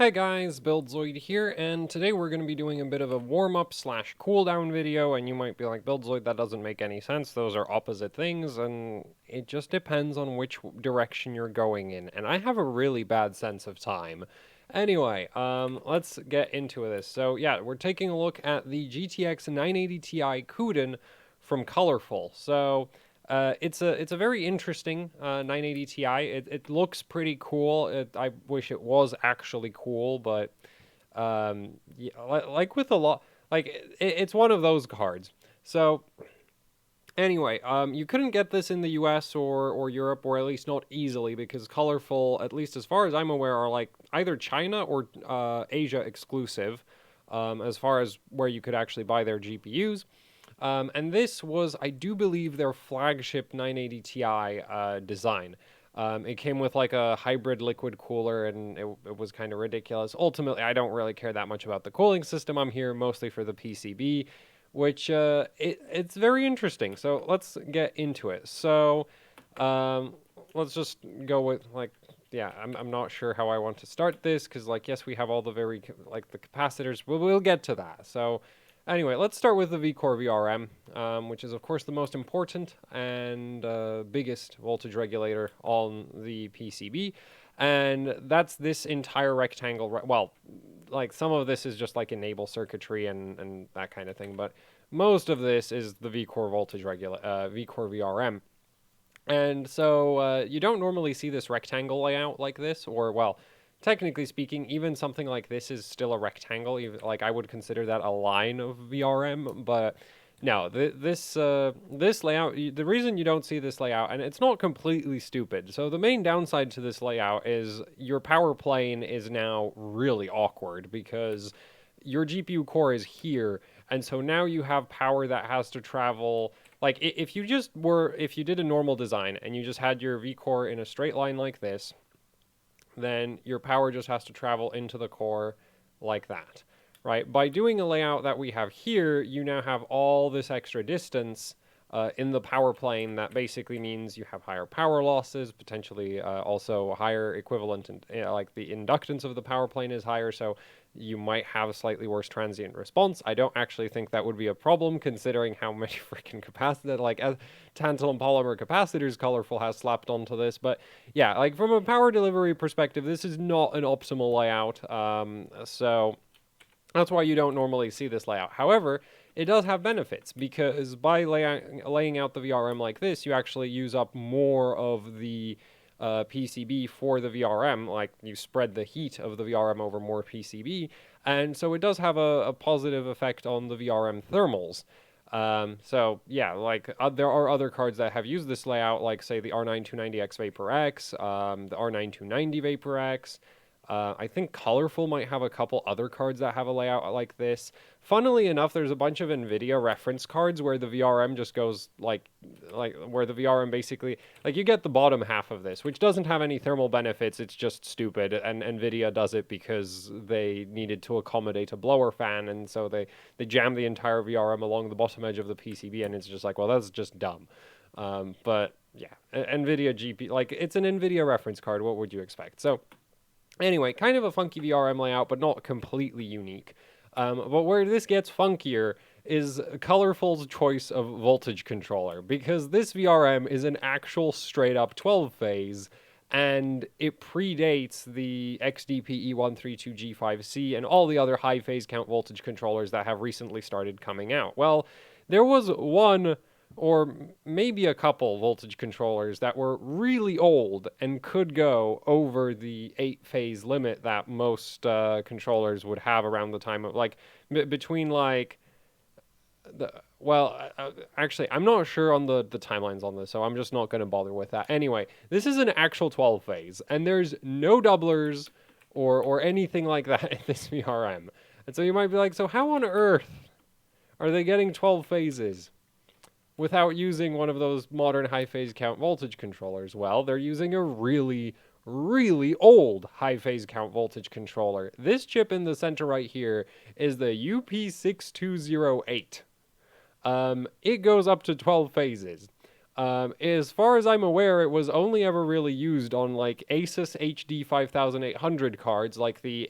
Hi guys, BuildZoid here, and today we're going to be doing a bit of a warm-up slash cooldown video, and you might be like, BuildZoid, that doesn't make any sense, those are opposite things, and it just depends on which direction you're going in, and I have a really bad sense of time. Anyway, let's get into this. So yeah, we're taking a look at the GTX 980Ti Kudan from Colorful. So it's a very interesting 980 Ti. It looks pretty cool. I wish it was actually cool, but yeah, like with a lot, like it's one of those cards. So anyway, you couldn't get this in the U.S. or Europe, or at least not easily, because Colorful, at least as far as I'm aware, are like either China or Asia exclusive, as far as where you could actually buy their GPUs. And this was, I do believe, their flagship 980 Ti design. It came with like a hybrid liquid cooler, and it was kind of ridiculous. Ultimately, I don't really care that much about the cooling system. I'm here mostly for the PCB, which it's very interesting. So let's get into it. So let's just go with like, yeah, I'm not sure how I want to start this, because like, yes, we have all the the capacitors. We'll get to that. So anyway, let's start with the Vcore VRM, which is of course the most important and biggest voltage regulator on the PCB. And that's this entire rectangle, well, like some of this is just like enable circuitry and that kind of thing, but most of this is the Vcore Vcore VRM. And so you don't normally see this rectangle layout like this, or well, technically speaking, even something like this is still a rectangle. Even, like I would consider that a line of VRM, but no, this layout. The reason you don't see this layout, and it's not completely stupid. So the main downside to this layout is your power plane is now really awkward because your GPU core is here, and so now you have power that has to travel. Like if you did a normal design and you just had your vCore in a straight line like this, then your power just has to travel into the core like that, right? By doing a layout that we have here, you now have all this extra distance in the power plane. That basically means you have higher power losses, potentially also higher equivalent, like the inductance of the power plane is higher, so you might have a slightly worse transient response. I don't actually think that would be a problem, considering how many freaking capacitor, like tantalum polymer capacitors Colorful has slapped onto this. But yeah, like from a power delivery perspective, this is not an optimal layout. So that's why you don't normally see this layout. However, it does have benefits, because by laying out the VRM like this, you actually use up more of the PCB for the VRM. Like, you spread the heat of the VRM over more PCB, and so it does have a positive effect on the VRM thermals. So yeah, like there are other cards that have used this layout, like say the R9290X Vapor X, the R9290 Vapor X. I think Colorful might have a couple other cards that have a layout like this. Funnily enough, there's a bunch of Nvidia reference cards where the VRM just goes like where the VRM basically, like, you get the bottom half of this, which doesn't have any thermal benefits. It's just stupid, and Nvidia does it because they needed to accommodate a blower fan, and so they jam the entire VRM along the bottom edge of the PCB, and it's just like, well, that's just dumb. But yeah, Nvidia GP, like, it's an Nvidia reference card. What would you expect? So anyway, kind of a funky VRM layout, but not completely unique. But where this gets funkier is Colorful's choice of voltage controller, because this VRM is an actual straight-up 12-phase, and it predates the XDP E132G5C and all the other high phase count voltage controllers that have recently started coming out. Well, there was one or maybe a couple voltage controllers that were really old and could go over the 8-phase limit that most controllers would have around the time of, like, between like actually, I'm not sure on the timelines on this, so I'm just not going to bother with that. Anyway, this is an actual 12-phase, and there's no doublers or anything like that in this VRM. And so you might be like, so how on earth are they getting 12 phases without using one of those modern high phase count voltage controllers? Well, they're using a really, really old high phase count voltage controller. This chip in the center right here is the UP6208. It goes up to 12 phases. As far as I'm aware, it was only ever really used on like Asus HD 5800 cards, like the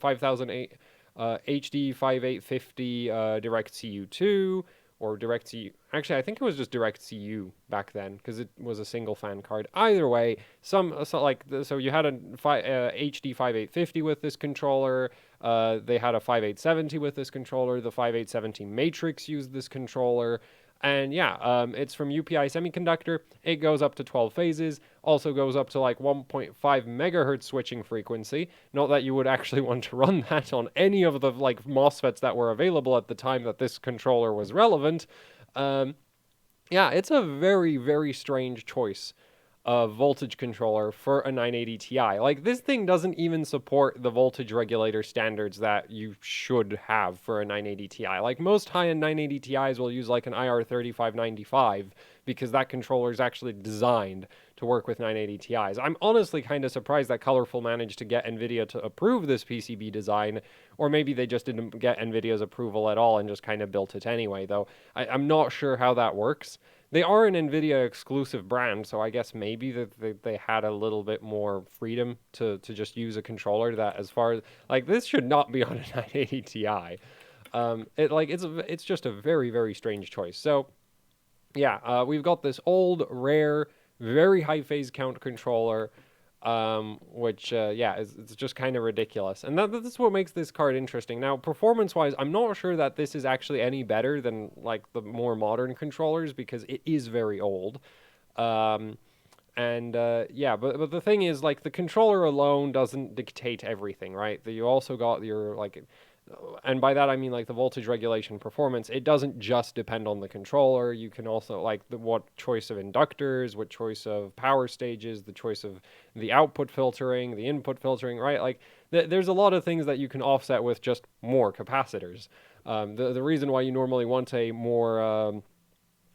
5008 HD 5850 DirectCU 2 or DirectCU. Actually, I think it was just DirectCU back then because it was a single fan card. Either way, so you had a HD 5850 with this controller. They had a 5870 with this controller. The 5870 Matrix used this controller. And yeah, it's from UPI Semiconductor. It goes up to 12 phases, also goes up to like 1.5 megahertz switching frequency. Not that you would actually want to run that on any of the like MOSFETs that were available at the time that this controller was relevant. Um, yeah, it's a very, very strange choice of voltage controller for a 980 Ti. Like, this thing doesn't even support the voltage regulator standards that you should have for a 980 Ti. Like, most high-end 980 Ti's will use like an IR3595 because that controller is actually designed to work with 980 Ti's. I'm honestly kind of surprised that Colorful managed to get Nvidia to approve this PCB design, or maybe they just didn't get Nvidia's approval at all and just kind of built it anyway, though. I'm not sure how that works. They are an Nvidia exclusive brand, so I guess maybe that they had a little bit more freedom to just use a controller that, as far as like, this should not be on a 980 Ti. It's just a very, very strange choice. So yeah, we've got this old, rare, very high phase count controller, which, yeah, it's just kind of ridiculous. And that's what makes this card interesting. Now, performance-wise, I'm not sure that this is actually any better than, like, the more modern controllers, because it is very old. Yeah, but the thing is, like, the controller alone doesn't dictate everything, right? You also got your, like, and by that I mean like the voltage regulation performance. It doesn't just depend on the controller. You can also like what choice of inductors, what choice of power stages, the choice of the output filtering, the input filtering, right? Like there's a lot of things that you can offset with just more capacitors. The reason why you normally want a more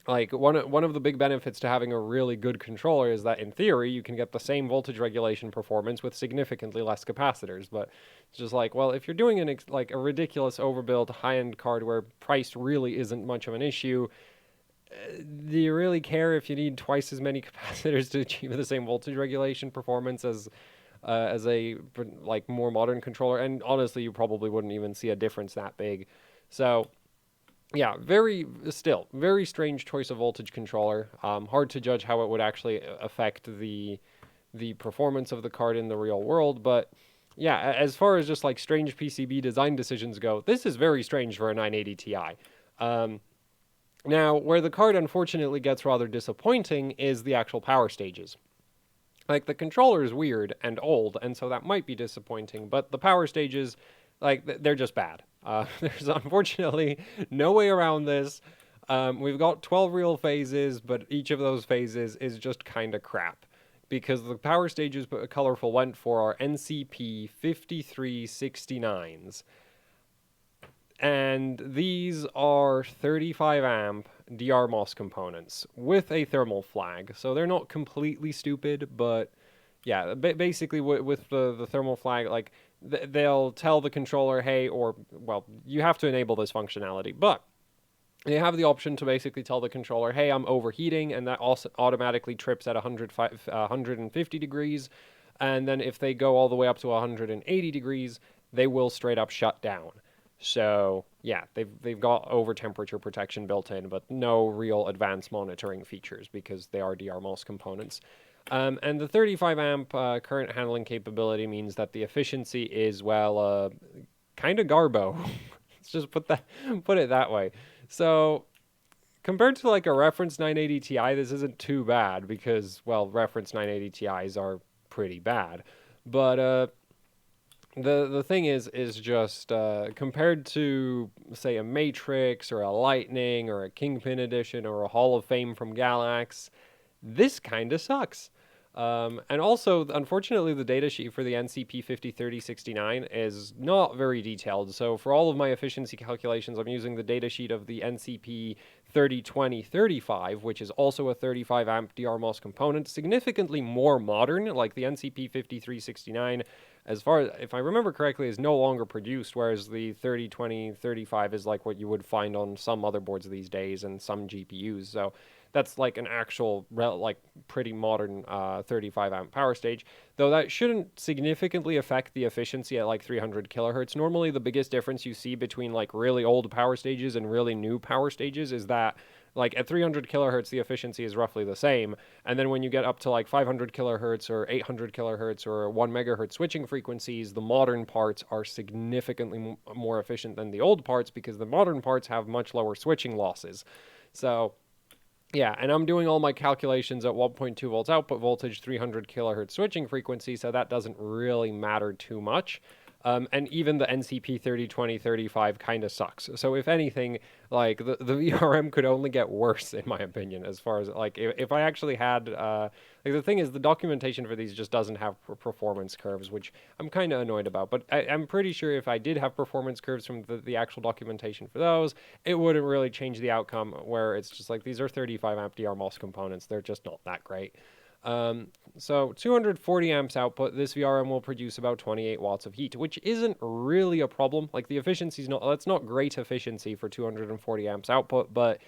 like one of the big benefits to having a really good controller is that in theory you can get the same voltage regulation performance with significantly less capacitors. But it's just like, well, if you're doing like a ridiculous overbuilt high-end card where price really isn't much of an issue, do you really care if you need twice as many capacitors to achieve the same voltage regulation performance as a like more modern controller? And honestly, you probably wouldn't even see a difference that big. So yeah, very strange choice of voltage controller. Hard to judge how it would actually affect the performance of the card in the real world, but yeah, as far as just like strange PCB design decisions go, this is very strange for a 980 Ti. Now, where the card unfortunately gets rather disappointing is the actual power stages. Like, the controller is weird and old, and so that might be disappointing, but the power stages, like, they're just bad. There's unfortunately no way around this. We've got 12 real phases, but each of those phases is just kind of crap. Because the power stages Colorful went for are NCP 5369s. And these are 35 amp DRMOS components with a thermal flag. So they're not completely stupid, but yeah, basically with the thermal flag, like they'll tell the controller, hey, or, well, you have to enable this functionality, but they have the option to basically tell the controller, hey, I'm overheating, and that also automatically trips at 150 degrees. And then if they go all the way up to 180 degrees, they will straight up shut down. So yeah, they've got over temperature protection built in, but no real advanced monitoring features because they are DRMOS components. And the 35 amp current handling capability means that the efficiency is, well, kind of garbo. Let's just put it that way. So compared to like a reference 980 Ti, this isn't too bad because, well, reference 980 Ti's are pretty bad. But the thing is just compared to, say, a Matrix or a Lightning or a Kingpin Edition or a Hall of Fame from Galax, this kind of sucks. And also, unfortunately, the datasheet for the NCP 503069 is not very detailed. So for all of my efficiency calculations, I'm using the datasheet of the NCP 302035, which is also a 35 amp DRMOS component, significantly more modern. Like the NCP 5369, as far as, if I remember correctly, is no longer produced, whereas the 302035 is like what you would find on some motherboards these days and some GPUs. So that's like an actual like pretty modern 35 amp power stage, though that shouldn't significantly affect the efficiency at like 300 kilohertz. Normally the biggest difference you see between like really old power stages and really new power stages is that like at 300 kilohertz the efficiency is roughly the same, and then when you get up to like 500 kilohertz or 800 kilohertz or 1 megahertz switching frequencies, the modern parts are significantly more efficient than the old parts because the modern parts have much lower switching losses. So yeah, and I'm doing all my calculations at 1.2 volts output voltage, 300 kilohertz switching frequency, so that doesn't really matter too much. And even the NCP 302035 kind of sucks. So if anything, like the VRM could only get worse in my opinion, as far as like if I actually had like the thing is the documentation for these just doesn't have performance curves, which I'm kind of annoyed about. But I'm pretty sure if I did have performance curves from the actual documentation for those, it wouldn't really change the outcome. Where it's just like these are 35 amp DR MOS components, they're just not that great. So 240 amps output, this VRM will produce about 28 watts of heat, which isn't really a problem. Like the efficiency's not, that's not great efficiency for 240 amps output, but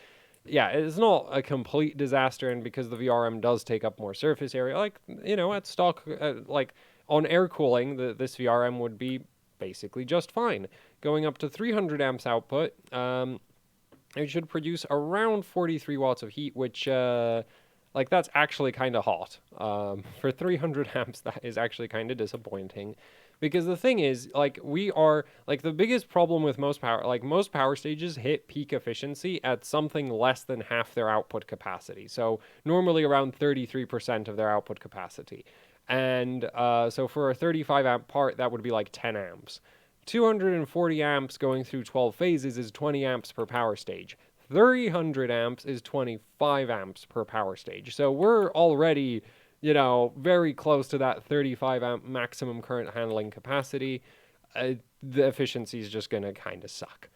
yeah, it's not a complete disaster. And because the VRM does take up more surface area, like, you know, at stock, like on air cooling, this VRM would be basically just fine. Going up to 300 amps output, it should produce around 43 watts of heat, which, like that's actually kind of hot. For 300 amps, that is actually kind of disappointing. Because the thing is, like we are, like the biggest problem with most power, like most power stages hit peak efficiency at something less than half their output capacity. So normally around 33% of their output capacity. And so for a 35 amp part, that would be like 10 amps. 240 amps going through 12 phases is 20 amps per power stage. 300 amps is 25 amps per power stage. So we're already, you know, very close to that 35 amp maximum current handling capacity. The efficiency is just going to kind of suck.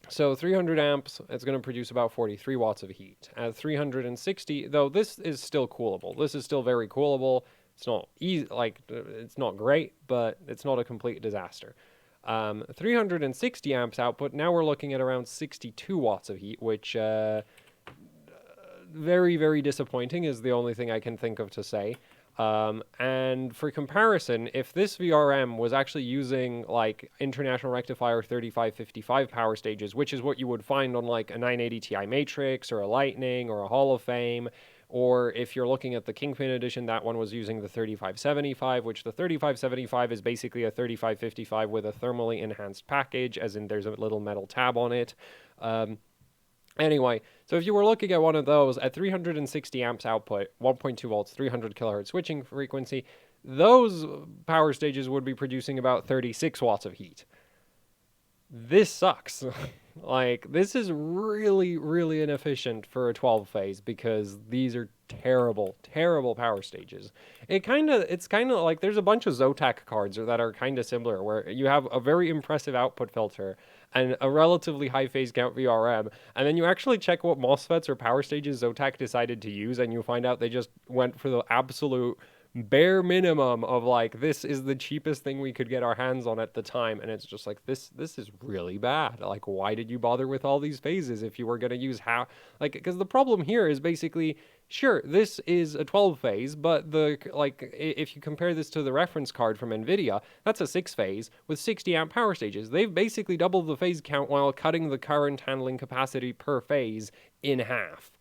So 300 amps, it's going to produce about 43 watts of heat. At 360, though this is still coolable. This is still very coolable. It's not easy, like it's not great, but it's not a complete disaster. 360 amps output, now we're looking at around 62 watts of heat, which very, very disappointing is the only thing I can think of to say. And for comparison, if this VRM was actually using like International Rectifier 3555 power stages, which is what you would find on like a 980 Ti Matrix or a Lightning or a Hall of Fame, or if you're looking at the Kingpin edition, that one was using the 3575, which the 3575 is basically a 3555 with a thermally enhanced package, as in there's a little metal tab on it. Anyway, so if you were looking at one of those at 360 amps output, 1.2 volts, 300 kilohertz switching frequency, those power stages would be producing about 36 watts of heat. This sucks. Like, this is really, really inefficient for a 12 phase because these are terrible, terrible power stages. It's kind of like there's a bunch of Zotac cards that are kind of similar where you have a very impressive output filter and a relatively high phase count VRM, and then you actually check what MOSFETs or power stages Zotac decided to use, and you find out they just went for the absolute bare minimum of like, this is the cheapest thing we could get our hands on at the time, and it's just like, this is really bad. Like, why did you bother with all these phases if you were going to use like, because the problem here is basically, sure, this is a 12 phase, but if you compare this to the reference card from Nvidia, that's a 6 phase with 60 amp power stages. They've basically doubled the phase count while cutting the current handling capacity per phase in half.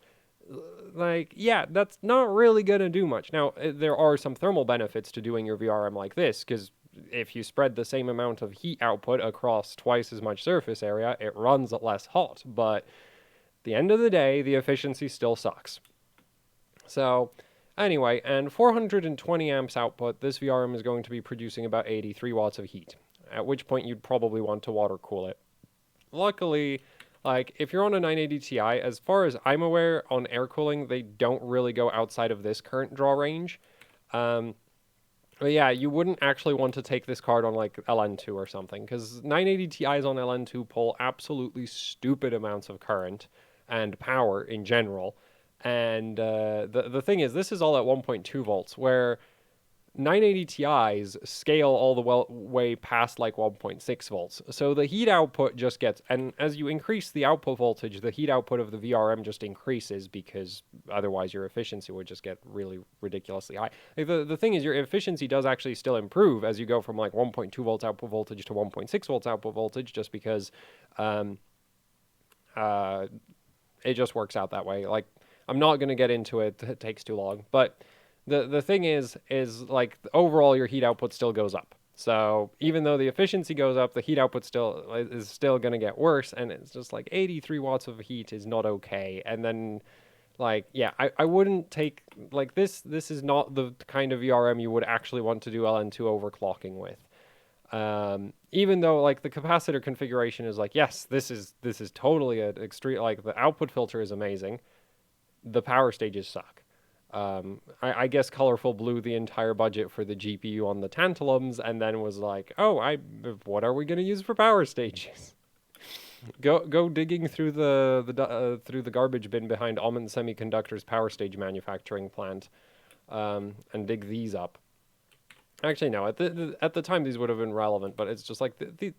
Like, yeah, that's not really going to do much. Now, there are some thermal benefits to doing your VRM like this, because if you spread the same amount of heat output across twice as much surface area, it runs less hot. But at the end of the day, the efficiency still sucks. So, anyway, and 420 amps output, this VRM is going to be producing about 83 watts of heat, at which point you'd probably want to water cool it. Luckily, like, if you're on a 980 Ti, as far as I'm aware, on air cooling, they don't really go outside of this current draw range. But yeah, you wouldn't actually want to take this card on, like, LN2 or something, because 980 Ti's on LN2 pull absolutely stupid amounts of current and power in general. And the thing is, this is all at 1.2 volts, where 980 Ti's scale all the way past like 1.6 volts. So the heat output just gets, and as you increase the output voltage, the heat output of the VRM just increases because otherwise your efficiency would just get really ridiculously high. Like the thing is, your efficiency does actually still improve as you go from like 1.2 volts output voltage to 1.6 volts output voltage, just because it just works out that way. Like, I'm not going to get into it. It takes too long. But the thing is like overall your heat output still goes up. So even though the efficiency goes up, the heat output is still going to get worse. And it's just like 83 watts of heat is not okay. And then like, yeah, I wouldn't take like this. This is not the kind of VRM you would actually want to do LN2 overclocking with. Even though like the capacitor configuration is like, yes, this is totally an extreme, like the output filter is amazing. The power stages suck. I guess Colorful blew the entire budget for the GPU on the Tantalums and then was like, oh, what are we going to use for power stages? Go digging through through the garbage bin behind Almond Semiconductor's power stage manufacturing plant, and dig these up. Actually, no. At the time, these would have been relevant, but it's just like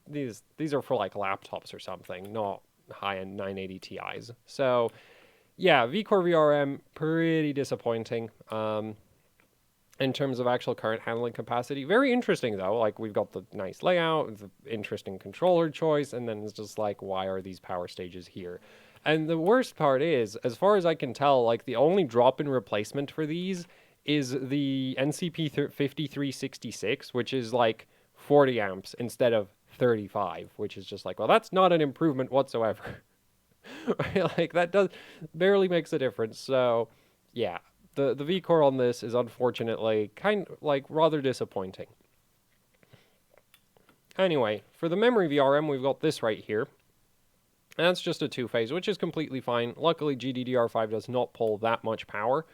these are for like laptops or something, not high-end 980 Ti's. So, yeah, Vcore VRM pretty disappointing. In terms of actual current handling capacity, very interesting though. Like we've got the nice layout, the interesting controller choice, and then it's just like, why are these power stages here? And the worst part is, as far as I can tell, like the only drop-in replacement for these is the NCP 5366, which is like 40 amps instead of 35, which is just like, well, that's not an improvement whatsoever. Like that barely makes a difference. So yeah, the Vcore on this is unfortunately rather disappointing. Anyway, for the memory VRM, we've got this right here. And that's just a two-phase, which is completely fine. Luckily, GDDR5 does not pull that much power.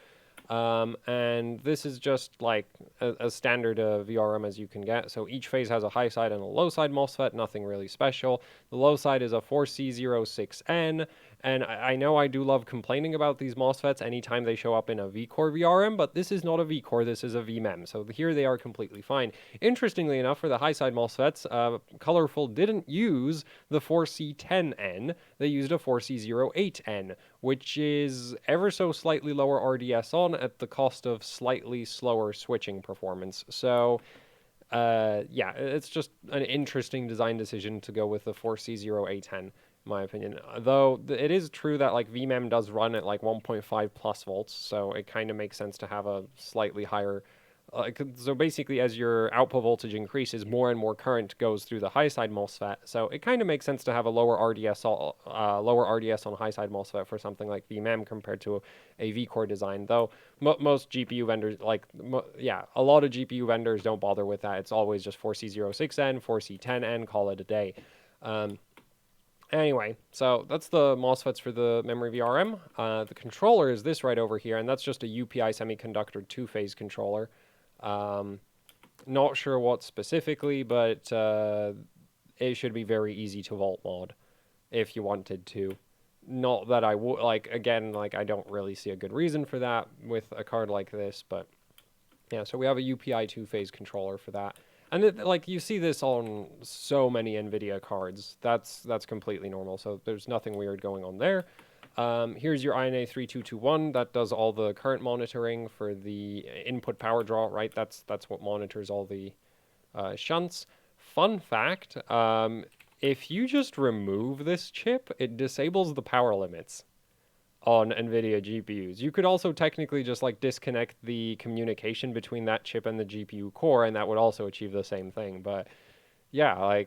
And this is just like a standard VRM as you can get. So each phase has a high side and a low side MOSFET, nothing really special. The low side is a 4C06N, and I know I do love complaining about these MOSFETs anytime they show up in a Vcore VRM, but this is not a Vcore, this is a VMEM, so here they are completely fine. Interestingly enough, for the high side MOSFETs, Colorful didn't use the 4C10N, they used a 4C08N, which is ever so slightly lower RDS on at the cost of slightly slower switching performance. So, yeah, it's just an interesting design decision to go with the 4C0810, in my opinion. Though it is true that like VMEM does run at like 1.5 plus volts, so it kind of makes sense to have a slightly higher. So basically, as your output voltage increases, more and more current goes through the high side MOSFET. So it kind of makes sense to have a lower RDS on high side MOSFET for something like VMEM compared to a Vcore design. Though most GPU vendors, a lot of GPU vendors don't bother with that. It's always just 4C06N, 4C10N, call it a day. Anyway, so that's the MOSFETs for the memory VRM. The controller is this right over here, and that's just a UPI semiconductor two-phase controller. Not sure what specifically, but it should be very easy to volt mod if you wanted to. Not that I would, I don't really see a good reason for that with a card like this, but yeah, so we have a UPI two-phase controller for that. And you see this on so many Nvidia cards. That's completely normal, so there's nothing weird going on there. Here's your INA 3221. That does all the current monitoring for the input power draw, right? That's what monitors all the shunts. Fun fact, if you just remove this chip, it disables the power limits on Nvidia GPUs. You could also technically just disconnect the communication between that chip and the GPU core, and that would also achieve the same thing. But yeah,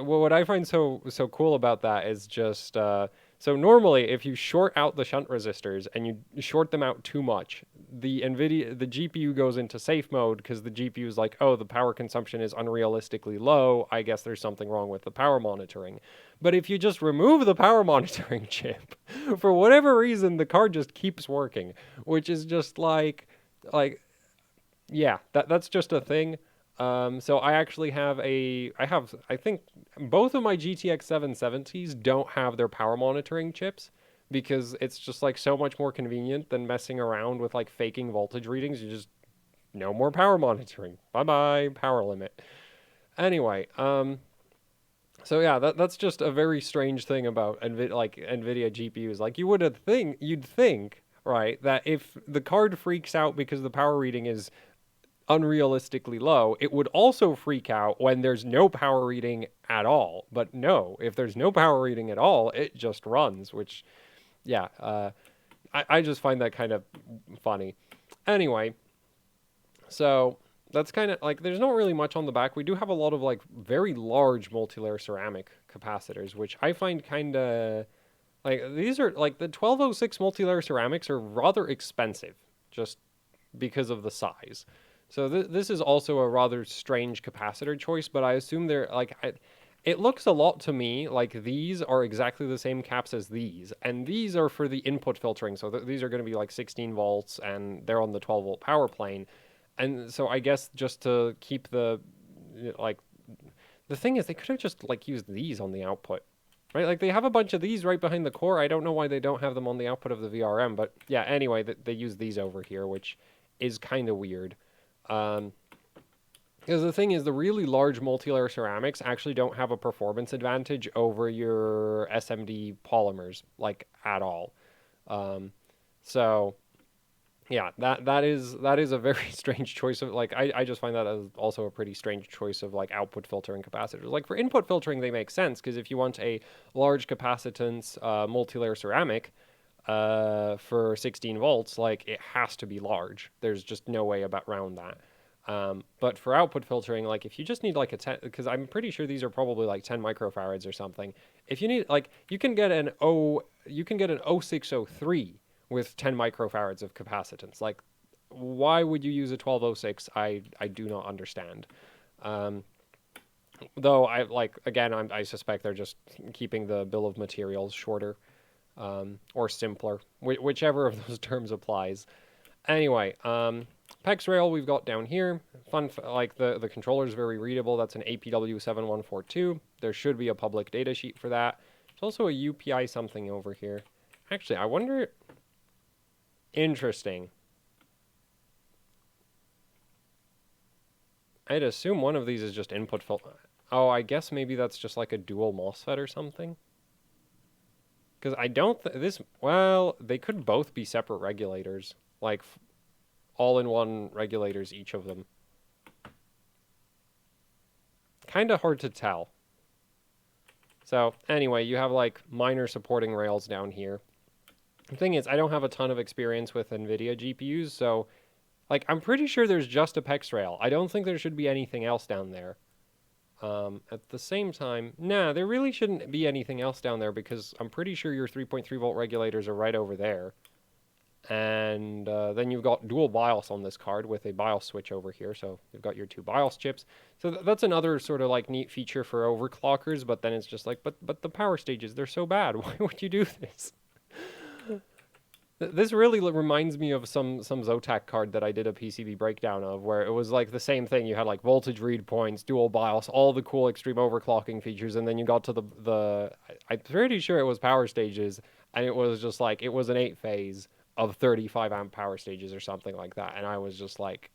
what I find so cool about that is just so normally if you short out the shunt resistors and you short them out too much, the GPU goes into safe mode because the GPU is like, oh, the power consumption is unrealistically low. I guess there's something wrong with the power monitoring. But if you just remove the power monitoring chip, for whatever reason, the card just keeps working, which is just yeah, that's just a thing. So I actually I think both of my GTX 770s don't have their power monitoring chips because it's just so much more convenient than messing around with faking voltage readings. You just no more power monitoring. Bye-bye, power limit. Anyway, so yeah, that's just a very strange thing about Nvidia GPUs. Like you'd think, right, that if the card freaks out because the power reading is unrealistically low, it would also freak out when there's no power reading at all. But no, if there's no power reading at all, it just runs, which, yeah, I just find that kind of funny. Anyway, so that's kind of like there's not really much on the back. We do have a lot of like very large multi-layer ceramic capacitors, which I find kind of like these are like the 1206 multi-layer ceramics are rather expensive just because of the size. So this is also a rather strange capacitor choice, but I assume they're like it looks a lot to me like these are exactly the same caps as these, and these are for the input filtering. So these are going to be like 16 volts, and they're on the 12-volt power plane. And so I guess just to keep like the thing is they could have just like used these on the output. Right? Like they have a bunch of these right behind the core. I don't know why they don't have them on the output of the VRM, but yeah, anyway, they use these over here, which is kind of weird. Because the thing is, the really large multi-layer ceramics actually don't have a performance advantage over your SMD polymers, like at all. So yeah, that is a very strange choice of like I just find that as also a pretty strange choice of like output filtering capacitors. Like for input filtering, they make sense because if you want a large capacitance multi-layer ceramic for 16 volts, like it has to be large. There's just no way about around that. But for output filtering, like if you just need like a 10, because I'm pretty sure these are probably like 10 microfarads or something. If you need like you can get an 0603 with 10 microfarads of capacitance. Like why would you use a 1206? I do not understand. Um, though I like again I suspect they're just keeping the bill of materials shorter or simpler, whichever of those terms applies. Anyway, PEX rail we've got down here. Like the controller is very readable. That's an APW7142. There should be a public data sheet for that. There's also a UPI something over here. Actually, I wonder. Interesting. I'd assume one of these is just input filter. Oh, I guess maybe that's just like a dual MOSFET or something. Because I don't this. Well, they could both be separate regulators, like all-in-one regulators, each of them. Kind of hard to tell. So anyway, you have like minor supporting rails down here. The thing is, I don't have a ton of experience with Nvidia GPUs, so like I'm pretty sure there's just a PEX rail. I don't think there should be anything else down there. At the same time, nah, there really shouldn't be anything else down there because I'm pretty sure your 3.3 volt regulators are right over there. And then you've got dual BIOS on this card with a BIOS switch over here. So you've got your two BIOS chips. So that's another sort of like neat feature for overclockers. But then it's just like, but the power stages, they're so bad. Why would you do this? This really reminds me of some Zotac card that I did a PCB breakdown of, where it was like the same thing. You had like voltage read points, dual BIOS, all the cool extreme overclocking features, and then you got to I'm pretty sure it was power stages, and it was just like it was an 8-phase of 35 amp power stages or something like that, and I was just like,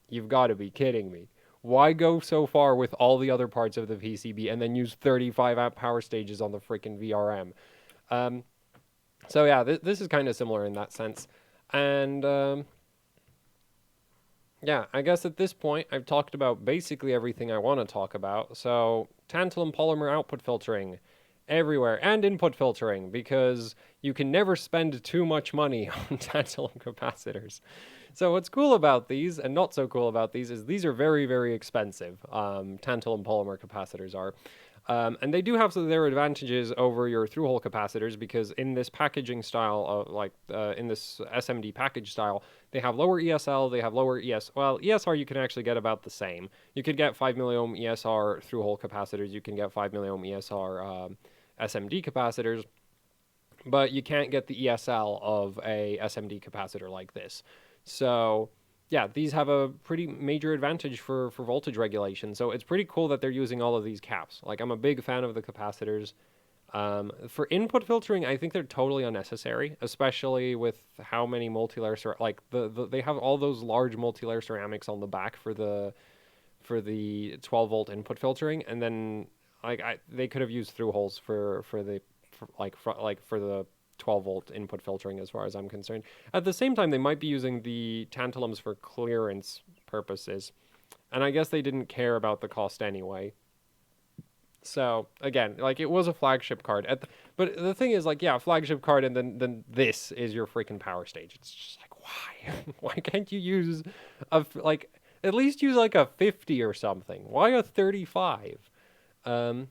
you've got to be kidding me. Why go so far with all the other parts of the PCB and then use 35 amp power stages on the freaking VRM? So yeah, this is kind of similar in that sense. And yeah, I guess at this point I've talked about basically everything I want to talk about. So tantalum polymer output filtering everywhere and input filtering because you can never spend too much money on tantalum capacitors. So what's cool about these and not so cool about these is these are very, very expensive. Tantalum polymer capacitors are. And they do have their advantages over your through-hole capacitors because in this packaging style, in this SMD package style, they have lower ESL, they have lower well, ESR you can actually get about the same. You could get 5 milliohm ESR through-hole capacitors, you can get 5 milliohm ESR SMD capacitors, but you can't get the ESL of a SMD capacitor like this. So yeah, these have a pretty major advantage for voltage regulation. So it's pretty cool that they're using all of these caps. Like I'm a big fan of the capacitors. For input filtering, I think they're totally unnecessary, especially with how many multi-layer like they have all those large multi-layer ceramics on the back for the 12-volt input filtering, and then like they could have used through holes for the for the 12-volt input filtering, as far as I'm concerned. At the same time, they might be using the tantalums for clearance purposes, and I guess they didn't care about the cost anyway. So again, like it was a flagship card. But the thing is, like, yeah, flagship card, and then this is your freaking power stage. It's just like, why? Why can't you use like at least use like a 50 or something? Why a 35? Um.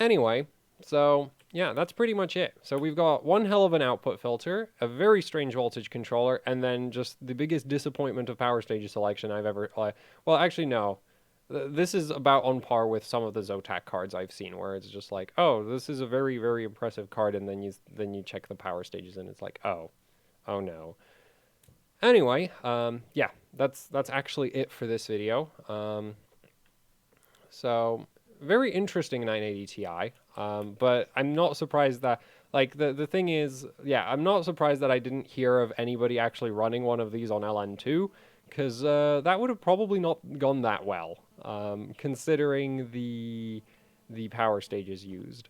Anyway, so yeah, that's pretty much it. So we've got one hell of an output filter, a very strange voltage controller, and then just the biggest disappointment of power stage selection I've ever. Well, actually, no. This is about on par with some of the Zotac cards I've seen, where it's just like, oh, this is a very, very impressive card, and then you check the power stages, and it's like, oh no. Anyway, yeah, that's actually it for this video. So very interesting 980 Ti. But I'm not surprised that, like, the thing is, yeah, I'm not surprised that I didn't hear of anybody actually running one of these on LN2, because that would have probably not gone that well, considering the power stages used.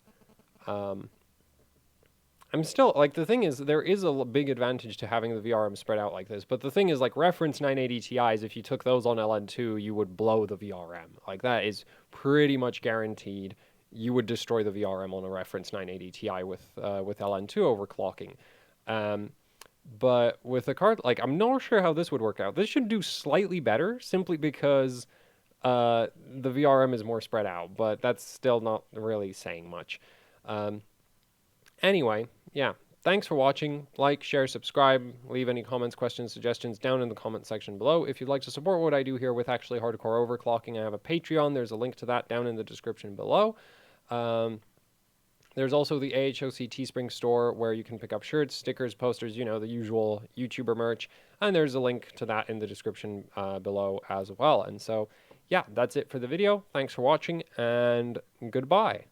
I'm still, like, the thing is, there is a big advantage to having the VRM spread out like this, but the thing is, like, reference 980 Ti's, if you took those on LN2, you would blow the VRM. Like, that is pretty much guaranteed. You would destroy the VRM on a reference 980 Ti with LN2 overclocking. But with a card, like, I'm not sure how this would work out. This should do slightly better, simply because the VRM is more spread out, but that's still not really saying much. Anyway, yeah, thanks for watching. Like, share, subscribe, leave any comments, questions, suggestions down in the comment section below. If you'd like to support what I do here with actually hardcore overclocking, I have a Patreon. There's a link to that down in the description below. There's also the AHOC Teespring store, where you can pick up shirts, stickers, posters, you know, the usual YouTuber merch. And there's a link to that in the description below as well. And so, yeah, that's it for the video. Thanks for watching, and goodbye.